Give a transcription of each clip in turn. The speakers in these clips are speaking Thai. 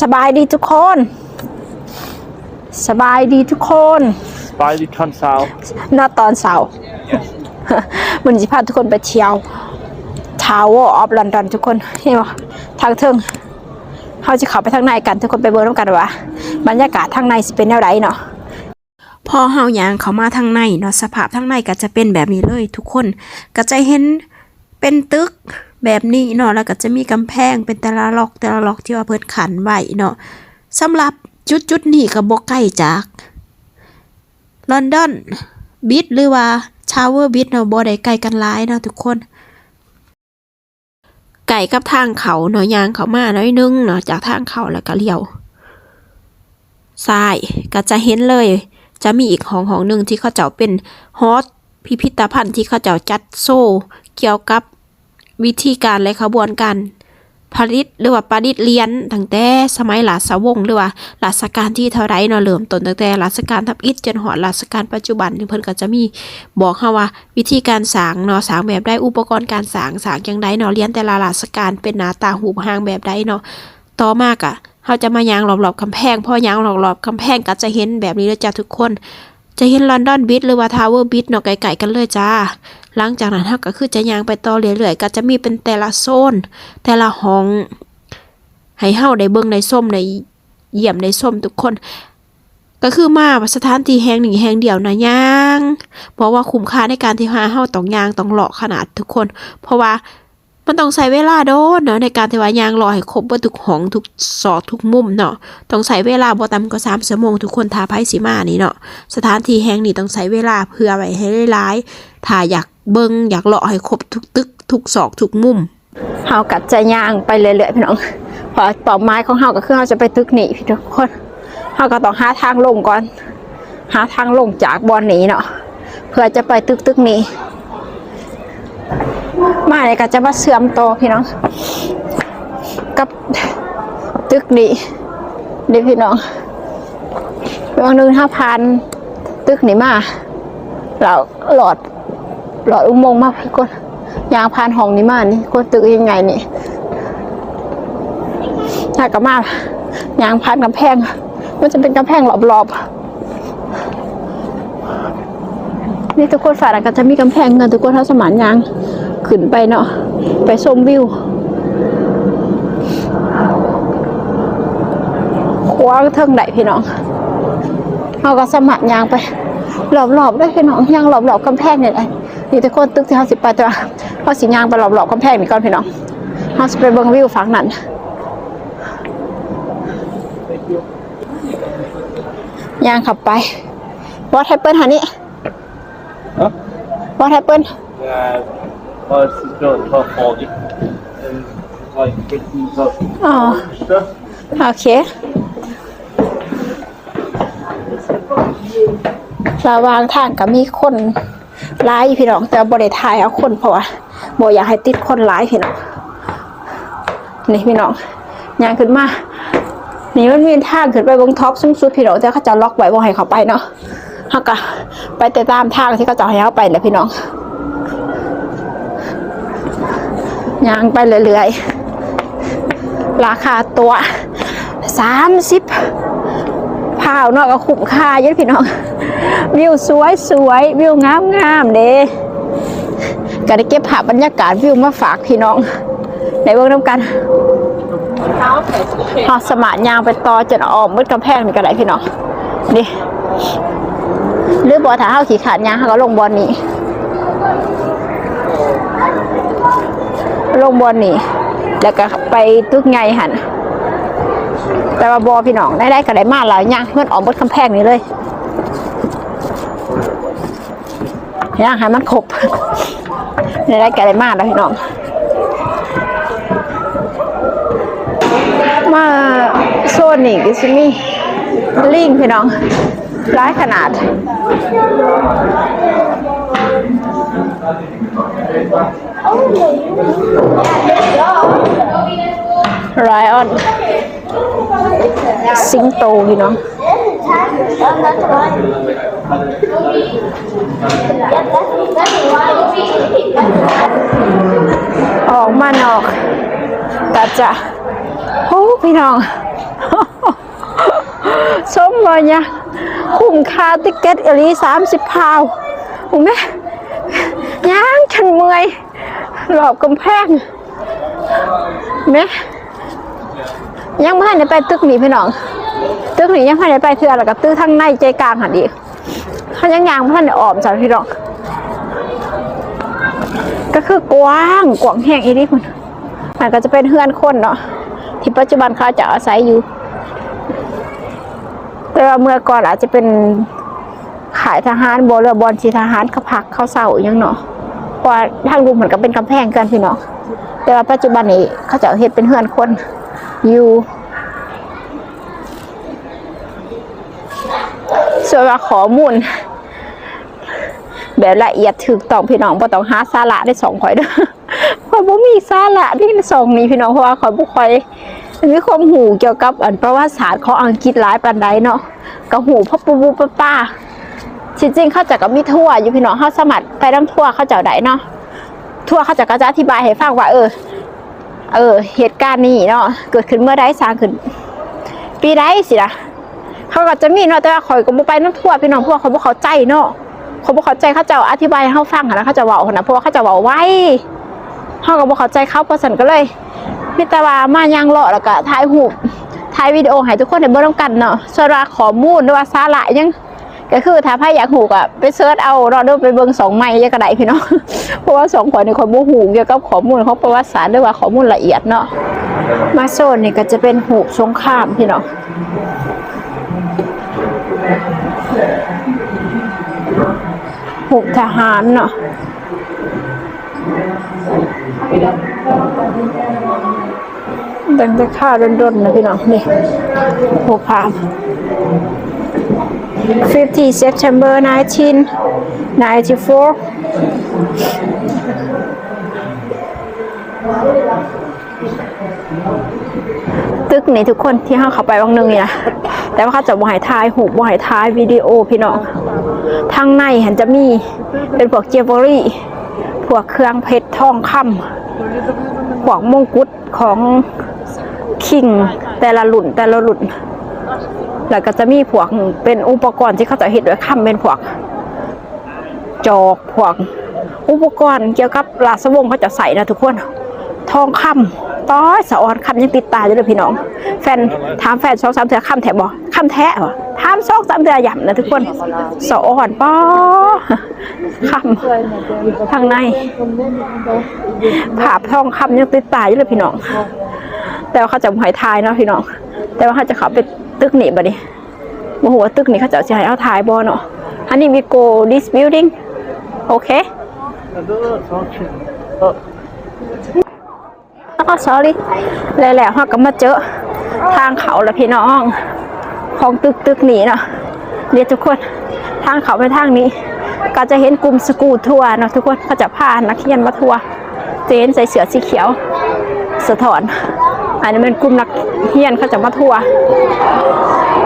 สบายดีทุกคนสบายดีทุกคน สบายดีตอนเช้า ณตอนเสาร์ มันจะพาทุกคนไปเที่ยวทาวเวอร์ออฟลอนดอนทุกคนเห็นไหมทางเทิงเขาจะเข้าไปทางในกันทุกคนไปเบิร์นกันว่าบรรยากาศทางในสิเป็นแนวไรเนาะพอเฮาย่างเขามาทางในเนาะสภาพทางในก็จะเป็นแบบนี้เลยทุกคนก็จะเห็นเป็นตึกแบบนี้เนาะแล้วก็จะมีกำแพงเป็นแต่ละล็อกที่ว่าเพิ่นขันไว้เนาะสำหรับจุดนี้ก็บ่ใกล้จากลอนดอนบิดหรือว่าชาวเวอร์บิดเนาะบ่ได้ไกลกันหลายเนาะทุกคนไก่กับทางเขาเนาะย่างเขามาหน่อยนึงเนาะจากทางเขาแล้วก็เลี้ยวซ้ายก็จะเห็นเลยจะมีอีกห้องนึงที่เขาเจ้าเป็นฮอสพิพิธภัณฑ์ที่เขาเจ้าจัดโซ่เกี่ยวกับวิธีการและขบวนการผลิตหรือว่าประดิษฐ์เหรียญตั้งแต่สมัยราชวงศ์หรือว่ารัชกาลที่เท่าไรเนาะเริ่มต้นตั้งแต่รัชกาลทับอิฐจนฮอดรัชกาลปัจจุบันเพิ่นก็จะมีบอกเฮาว่าวิธีการสร้างเนาะสร้างแบบใดอุปกรณ์การสร้างจังไดเนาะเหรียญแต่ละรัชกาลเป็นหน้าตารูปร่างแบบใดเนาะต่อมาก็เฮาจะมายางรอบๆกำแพงพอยางรอบๆกำแพงก็จะเห็นแบบนี้เลยจ้ะทุกคนจะเห็นลอนดอนบิดหรือว่าทาวเวอร์บิดเนาะไกลๆกันเลยจ้าหลังจากนั้นเฮาก็คือจะย่างไปต่อเรื่อยๆก็จะมีเป็นแต่ละโซนแต่ละห้องให้เฮาได้เบิ่งได้ส้มได้เยี่ยมได้ส้มทุกคนก็คือมาสถานที่แห่งหนึ่งแห่งเดียวนะย่างเพราะว่าคุ้มค่าในการที่เฮาต้องย่างต้องเลาะขนาดทุกคนเพราะว่ามันต้องใช้เวลาโดนเนาะในการที่ว่าย่างรอให้ครบเบิดทุกห้องทุกซอกทุกมุมเนาะต้องใช้เวลาบ่ต่ำกว่า3 ชั่วโมงทุกคนถ้าไผสิมานี่เนาะสถานที่แห่งนี้ต้องใช้เวลาเพื่อไว้ให้หลายๆถ้าอยากเบิ่งอยากเลาะให้ครบทุกตึกทุกซอกทุกมุมเฮาก็จะย่างไปเรื่อยๆพี่น้องพอเป้าหมายของเฮาก็คือเฮาจะไปตึกนี้พี่ทุกคนเฮาก็ต้องหาทางลงก่อนหาทางลงจากบอนนี้เนาะเพื่อจะไปตึกนี้มาเลยก็จะมาเสื่อมโตพี่น้องกับตึกนี้เดี๋ยวพี่น้องวันนึงถ้าผ่านตึกนี้มาเราหลอดอุโมงค์มาพี่คนยางผ่านห้องนี้มานี่คนตึกยังไงนี่ถ้ากับมายางผ่านกำแพงมันจะเป็นกำแพงรอบๆนี่ทุกคนฝ่ายก็จะมีกำแพงเงินทุกคนเท่าสมานยางขึ้นไปเนาะไปชมวิวคว้าเทิงไหนพี่น้องเอาก็สมานยางไปรอบๆได้พี่น้องยางรอบๆกำแพงเนี่ยนี่ทุกคนตึกที่เขาสิบไปตัวเขาสิยางไปรอบๆกำแพงนี่ก่อนพี่น้องเขาจะไปเบิ่งวิวฝั่งนั้นยางขับไปWhat happened honey Huh? What happened Well, it's just not faulty. And like it's up. อ๋อโอเคระหว่างทางก็มีคนร้ายพี่น้องแต่บ่ได้ถ่ายเอาคนเพราะว่าบ่อยากให้ติดคนร้ายพี่น้องนี่พี่น้องย่างขึ้นมานี่มันมีทางขึ้นไปบนท็อปสูงสุดพี่น้องแต่เขาจะล็อกไว้บ่ให้เขาไปเนาะเฮาก็ไปแต่ตามทางที่เขาจะให้เขาไปแหละพี่น้องย่างไปเรื่อยๆราคาตัว30 พาวเนาะก็คุ้มค่าเยอะพี่น้องวิวสวยวิวงามเด้ก็ได้เก็บภาพบรรยากาศวิวมาฝากพี่น้องในเบื้องน้ำกันพอสมานยางไปต่อจนออกมืดกำแพงนี่ก็ได้พี่น้องนี่หรือบ่ถ้าเฮาขี่ขาดยางเฮาก็ลงบอลนี้แล้วก็ไปตึกไงหันแต่ว่าบอพี่น้องได้ก็ได้มาหลายอย่างเพื่อนออกบนกำแพงนี้เลยย่างให้มันครบได้ก็ได้มาแล้วพี่น้องมาโซนนี้ก็จะมีลิงพี่น้องร้ายขนาดไรออนสิงโตพี่น้องออกมานอกก็จะโอ้พี่น้อง อง สมบ่เนี่ยคุ้มค่าติ๊กเก็ตอลี30 พาวถูกไหมย่างฉันเมื่อยหลอบกำแพงไหมยังไม่ได้ไปตึกนี้พี่น้องตึกนี้ยังไม่ได้ไปเทือแล้วก็ตึกทั้งในใจกลางหันดีเขายังไม่ได้ออมจากพี่น้องก็คือกว้างแห้งอีนี่คุณมันก็จะเป็นเฮือนคนเนาะที่ปัจจุบันเขาจะอาศัยอยู่แต่ว่าเมื่อก่อนอาจจะเป็นขายทหารบหรือบอลชีทหารเขาพักเขาเศร้าอย่างเนาะเพราะทางรูเหมือนกับเป็นกำแพงกันพี่น้องแต่ว่าปัจจุบันนี้เขาจะเฮ็ดเป็นเฮือนคนอยู่ส่วนว่าข้อมูลแบบละเอียดถึกต้องพี่น้องบ่ต้องหาสาระได้2ข่อยเด้อเพราะบ่มีสาระที่2นี้พี่น้องเพราะว่าข่อยบ่ค่อยมีความรู้เกี่ยวกับประวัติศาสตร์ของอังกฤษหลายปานใดเนาะก็หูพ่อปู่ป้าจริงๆเขาจะก็มีทัวร์อยู่พี่น้องเฮาสมัครไปนำทัวร์เขาเจ้าได้เนาะทัวร์เขาจะก็จะอธิบายให้ฟังว่าเหตุการณ์นี้เนาะเกิดขึ้นเมื่อใดสร้างขึ้นปีใดสิล่ะเขาก็จะมีเนาะแต่ว่าข่อยก็บ่ไปนำทัวร์พี่น้องเพราะว่าเขาบ่เข้าใจเนาะเขาบ่เข้าใจเขาจะอธิบายให้เขาฟังแล้วเขาจะเว้านะเพราะว่าเขาจะเว้าไว้เขาก็บ่เข้าใจเขาเพราะฉะนั้นก็เลยมีแต่ว่ามาย่างเลาะแล้วก็ถ่ายรูปถ่ายวิดีโอให้ทุกคนได้เบิ่งนำกันเนาะส่วนว่าข้อมูลหรือว่าสาระยังก็คือถ้าใครอยากฮู้ก็ไปเสิร์ชเอาเนาะเด้อไปเบิ่ง2ไม้ยังก็ได้พี่น้องเพราะว่า2คนนี่คนบ่ฮู้เกี่ยวกับข้อมูลของประวัติศาสตร์หรือว่าข้อมูลละเอียดเนาะมาโซนนี่ก็จะเป็นหูสงครามพี่น้องหูทหารเนาะตั้งแต่ข้าดนๆนะพี่น้องนี่หูพาม50 September 1994ตึกนี่ทุกคนที่ห้าเข้าไปบางนึงเนี่ยแต่ว่าเขาจะบ่ให้ถ่ายหูบ่ให้ถ่ายวิดีโอพี่น้องทางในเห็นจะมีเป็นพวกเจวเวลรี่พวกเครื่องเพชรทองคำพวกมงกุฎของคิงแต่ละรุ่นแล้วก็จะมีพวกเป็นอุปกรณ์ที่เขาจะเห็นด้วยคำเป็นพวกจอกพวกอุปกรณ์เกี่ยวกับราชวงศ์เขาจะใส่นะทุกคนทองคำต้อยสะออนคำยังติดตาอยู่เลยพี่น้องแฟนถามแฟน2-3เทื่อคำแถบบ่คำแท้บ่ถาม2-3เทื่อย่ำนะทุกคนสะออนป้อคำทางในภาพทองคำยังติดตาอยู่เลยพี่น้องแต่ว่าเขาจะหอยทายเนาะพี่น้องแต่ว่าเขาจะเขาไปตึกหนีบ่ดิโมโหตึกนี้เขาจะให้เอาทายบ่เนาะอันนี้ we go this building โอเคอ๋อ sorry แล้วเขาก็มาเจอทางเขาแล้วพี่น้องของตึกหนีเนาะเดี๋ยวทุกคนทางเขาไปทางนี้ก็จะเห็นกลุ่มสกูทัวร์เนาะทุกคนเขาจะพานักเรียนมาทัวร์เจนใส่เสื้อสีเขียวสะท้อนอันนี้เป็นกลุ่มนักเรียนเขาจะมาทัวร์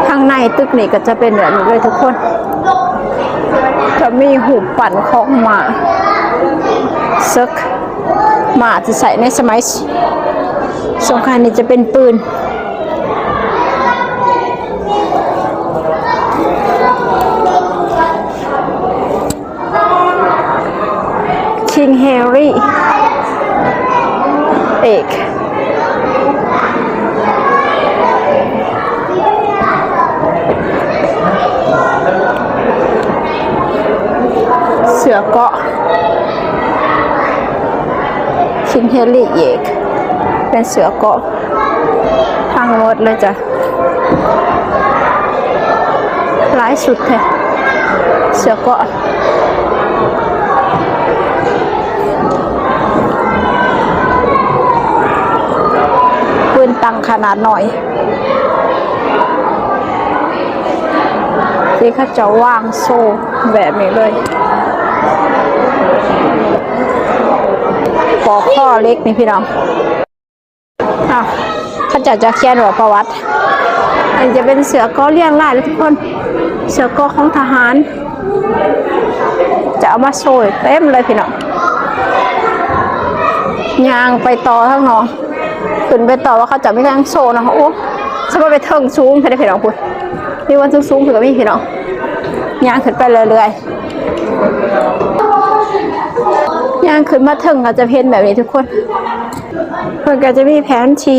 ข้างในตึกนี้ก็จะเป็นแบบนี้เลยทุกคนจะมีหูปั่นของหมาซึกหมาจะใส่ในสมัยสงครามนี้จะเป็นปืนคิงแฮร์รี่เอกเสือเกาะคิงแฮร์รี่เอกเป็นเสือเกาะทางรถเลยจ้ะหลายสุดแท้เสือเกาะปืนตังขนาดหน่อยที่เขาจะวางโซ่แบบนี้เลยปอกข้อเล็กนี่พี่น้องเขาจะเขียนว่าประวัติอันจะเป็นเสือก็เลี้ยงไล่แล้วทุกคนเสือก็ของทหารจะเอามาโซ่เต็มเลยพี่น้องยางไปต่อทั้งน้อง ขึ้นไปต่อว่าเขาจะไม่ทางโซนนะคะโอ้สมมติไปเทิงสูงให้ได้พี่น้องพูดมีวันสูงๆถึงกับพี่น้องย่างขึ้นไปเรื่อยๆย่างขึ้นมาเทิงก็จะเพ้นแบบนี้ทุกคนมันก็จะมีแผนที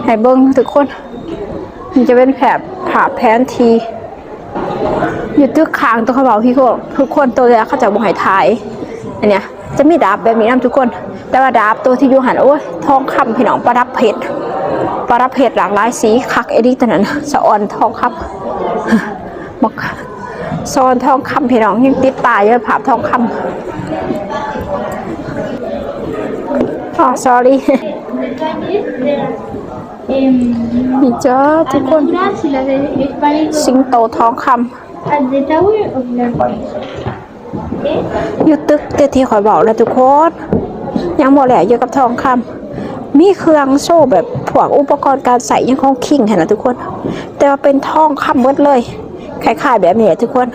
ให้เบิ้งทุกคนมันจะเป็นผ่าแผนทีอยู่ตึกคางตัวเขาบอกพี่ทุกคนตัวเนี้ยเขาจะบอกให้ถ่ายอันเนี้ยจะมีดาบแบบนี้นะทุกคนแต่ว่าดาบตัวที่อยู่หันโอ้ยทองคำพี่น้องประดับเพชรหลากหลายสีคักเอดี้ตัวนั้นสะออนทองคำบอกสะออนทองคำพี่น้องยังติดตายเยอะภาพทองคำอ๋อ sorry นี่จ้าทุกคนสิงโตทองคำอยู่ตึกที่ขอยบอกแล้วทุกคนยังบอกแหละเยอะกับทองคำมีเครื่องโซ่แบบพวกอุปกรณ์การใส่ยังของคิงเห็นนะทุกคนแต่ว่าเป็นทองคำหมดเลยคล้ายๆแบบนี้ทุกคน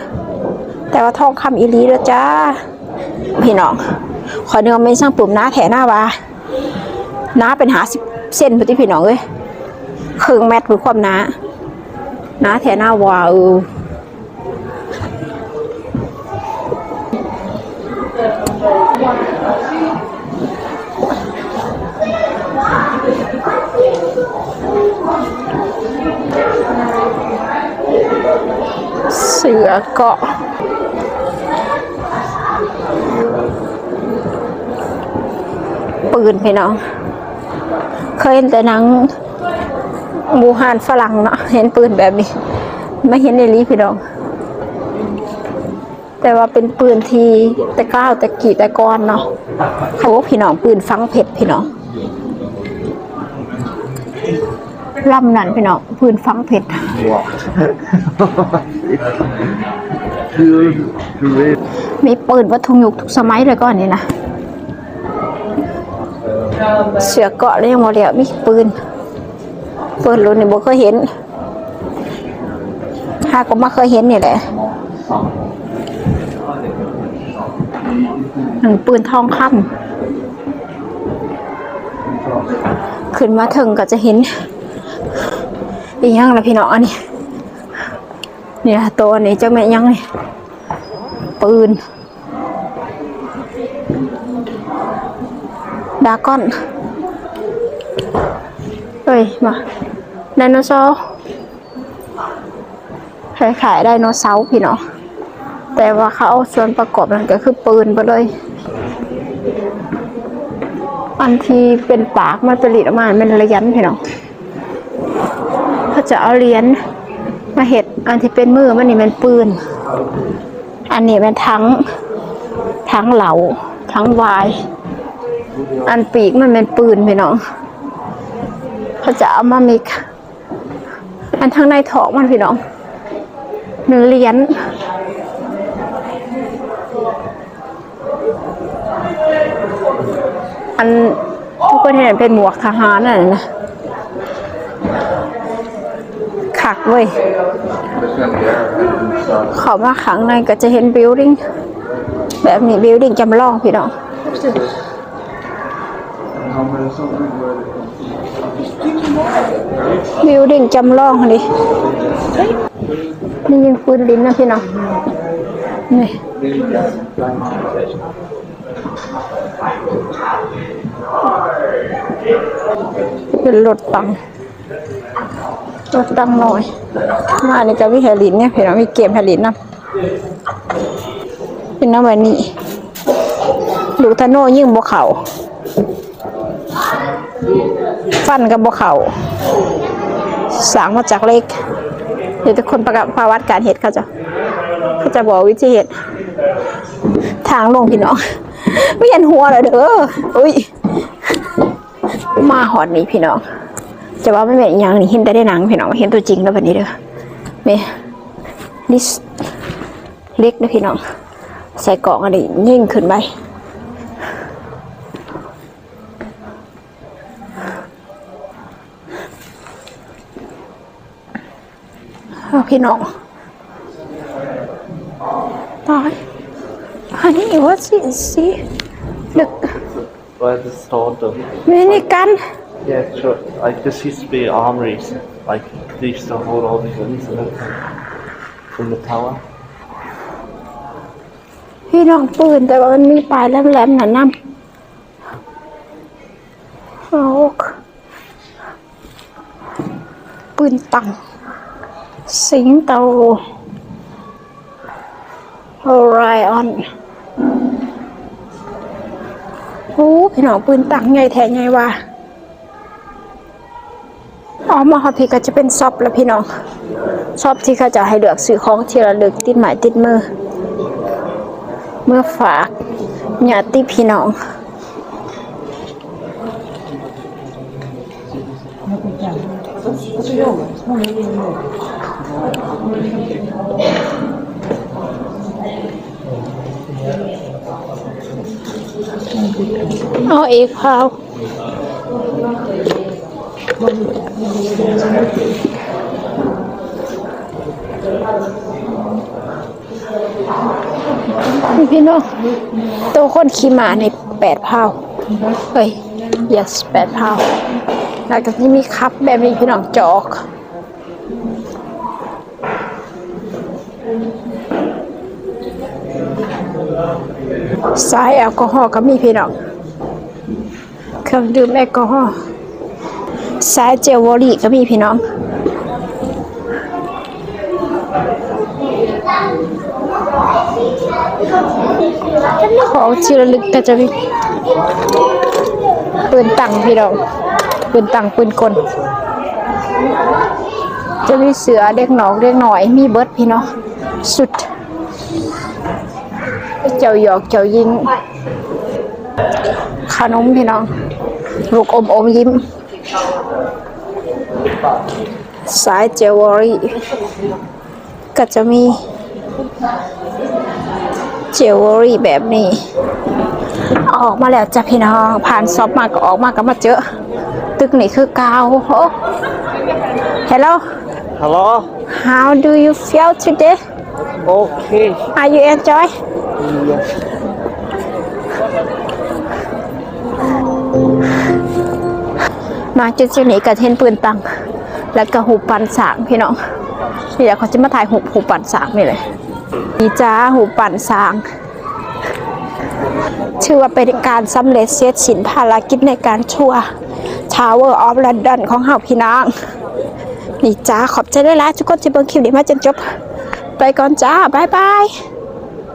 แต่ว่าทองคำอีลีแล้วจ้าพี่น้องขอเนื้อไม่สร้างปุ่มหน้าแถหน้าวาหน้าเป็น50 เซนพี่พี่น้องเอ้ยครึ่งเมตรคือความหนาแถหน้าวาเสือเกาะปืนพี่น้องเคยเห็นแต่หนังบูฮานฝรั่งเนาะเห็นปืนแบบนี้ไม่เห็นในรีพี่น้องแต่ว่าเป็นปืนที่แต่ก้าวแต่กี่แต่ก้อนเนาะเขาว่าพี่น้องปืนฟังเพชรพี่น้องลำนั่นพี่น้องปืนฟังเพชรมีปืนวัตถุยุคทุกสมัยเลยก่อนนี่นะเสือเกาะเลยยังโมเดลมีปืนรุ่นนี้บ่เคยเห็นหาก็มาเคยเห็นนี่แหละปืนทองคำขึ้นมาถึงก็จะเห็นอีกอย่างละพี่น้องอันนี้เนี่ยตัวนี้จะแม่ยังเลยปืนดากอนเฮ้ยมาไดโนเสาร์ขายไดโนเสาร์พี่น้องแต่ว่าเขาเอาส่วนประกอบนั่นก็คือปืนไปเลยอันที่เป็นปากมันผลิตออกมาเป็นเหรียญพี่น้องเขาจะเอาเหรียญมาเห็ดอันที่เป็นมือมันนี่เป็นปืนอันนี้เป็นทั้งเหลาทั้งวายอันปีกมันเป็นปืนพี่น้องเขาจะเอามามิกอันทั้งในท้องมันพี่น้อง1 เหรียญอันทุกคนเห็นเป็นหมวกทหารน่ะนะขักเว้ยเข้ามาขังในก็จะเห็นบิลดิ้งแบบนี้บิลดิ้งจำลองพี่น้องบิลดิ้งจำลองดินี่ยิงปืนลิ้นนะพี่น้องนี่เป็นรถตังหน่อยมานี่จะมีแฮลินเนี่ยพี่น้องมีเกมแฮลินนะเป็นน้ำแบบนี้ลูกธนูยิ่งบ่เข่าฟันกับบ่เข่าสางมาจากเล็กเดี๋ยวทุกคนประวัติการเห็ดเขาจะบอกวิธีเห็ดทางลงพี่น้องไม่เห็นหัวเลยเด้ออุ้ยมาหอดนี้พี่น้องจะว่าไม่เป็นอย่างนี้เห็นได้หนังพี่น้องเห็นตัวจริงแล้วแบบนี้เด้อนี่ลิสเล็กนะพี่น้องใส่กล่องอะไรยิ่งขึ้นไปพี่น้องตายอันนี้ว่าสิลึก Weil das dauert doch. ไม่นี่กัน Yeah, sure. Like this used to be armories. Like they used to hold all the guns and everything from the tower. พี่น้องปืนแต่ว่ามันมีปลายแหลมๆน่ะนำเอาปืนตังสิงโตโอไรออนโอ้พี่น้องปืนตังใหญ่แท้ใหญ่ว่าอ๋อมาฮอดพี่ก็จะเป็นช็อปแล้วพี่น้องช็อปที่เขาจะให้เลือกซื้อของที่ระลึกติดหมายติดมือเมื่อฝากญาติพี่น้องเอาอีกพาวพี่น้องตัวคนขี่ม้าใน8 พาวเฮ้ย yes 8 พาวแล้วก็ที่มีคัพแบบนี้พี่น้องจอกสายแอลกอฮอล์ก็มีพี่น้องเครื่องดื่มแอลกอฮอล์สายเจลวอรี่ก็มีพี่น้องของที่ระลึกก็จะมีปืนตังพี่น้องปืนตังปืนกลจะมีเสือเด็กหนองเด็กหน่อยมีเบิร์ดพี่น้องสุดเจ้าหยอกเจ้ายิงขนมพี่น้องลูกอมยิ้มสายเจลวอรี่ก็จะมีเจลวอรี่แบบนี้ออกมาแล้วจ้ะพี่น้องผ่านซอฟมาก็ออกมาก็มาเจอตึกนี่คือกาวโอ้ Hello Hello? How do you feel today Okay. Are you enjoy Yes. มาจุดนี้ก็เห็นปืนตังแล้วก็หูปันสางพี่น้องเดี๋ยวเขาจะมาถ่ายหูปันสางนี่เลยนี่จ้าหูปันสางชื่อว่าเป็นการสำเร็จเสร็จสิ้นภารกิจในการชัวร์ Tower of London ของเฮาพี่น้องนี่จ้าขอบใจได้แล้วทุกคนที่เบิ่งคลิปนี้มาจนจบไปก่อนจ้าบ๊ายบาย